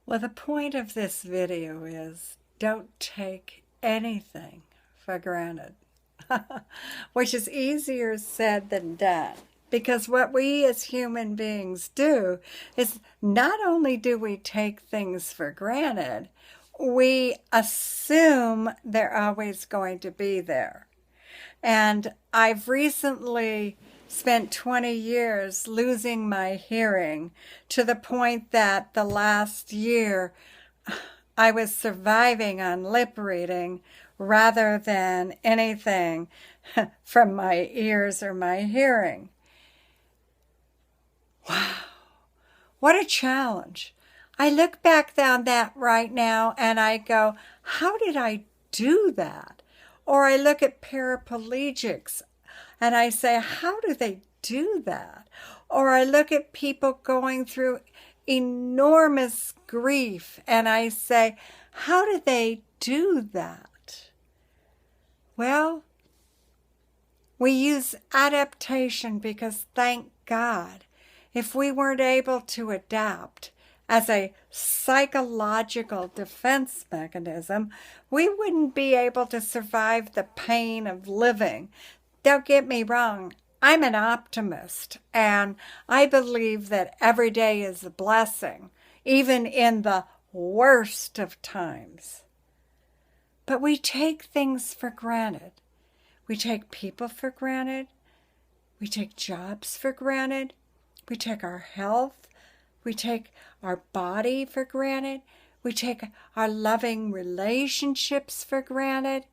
Well, the point of this video is don't take anything for granted, which is easier said than done. Because what we as human beings do is not only do we take things for granted, we assume they're always going to be there. And I've recently spent 20 years losing my hearing to the point that the last year I was surviving on lip reading rather than anything from my ears or my hearing. Wow, what a challenge. I look back on that right now and I go, how did I do that? Or I look at paraplegics and I say, how do they do that? Or I look at people going through enormous grief and I say, how do they do that? Well, we use adaptation because thank God, if we weren't able to adapt as a psychological defense mechanism, we wouldn't be able to survive the pain of living. Don't get me wrong, I'm an optimist, and I believe that every day is a blessing, even in the worst of times. But we take things for granted. We take people for granted. We take jobs for granted. We take our health. We take our body for granted. We take our loving relationships for granted.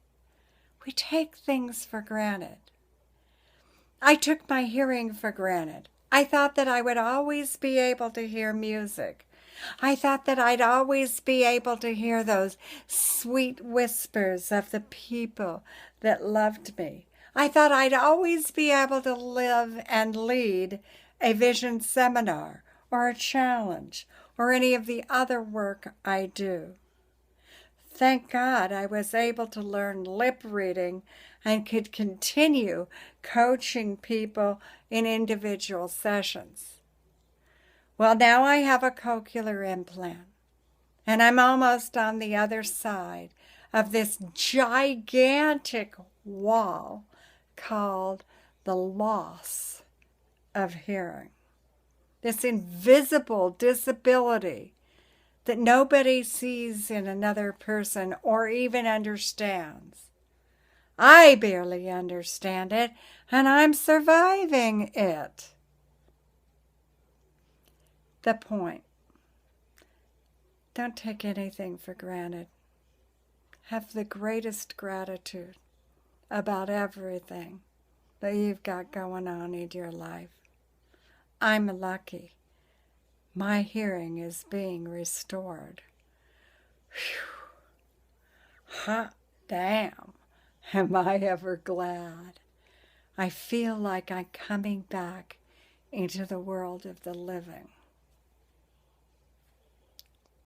We take things for granted. I took my hearing for granted. I thought that I would always be able to hear music. I thought that I'd always be able to hear those sweet whispers of the people that loved me. I thought I'd always be able to live and lead a vision seminar or a challenge or any of the other work I do. Thank God I was able to learn lip reading and could continue coaching people in individual sessions. Well, now I have a cochlear implant, and I'm almost on the other side of this gigantic wall called the loss of hearing. This invisible disability that nobody sees in another person or even understands. I barely understand it, and I'm surviving it. The point. Don't take anything for granted. Have the greatest gratitude about everything that you've got going on in your life. I'm lucky. My hearing is being restored. Whew. Hot damn, am I ever glad. I feel like I'm coming back into the world of the living.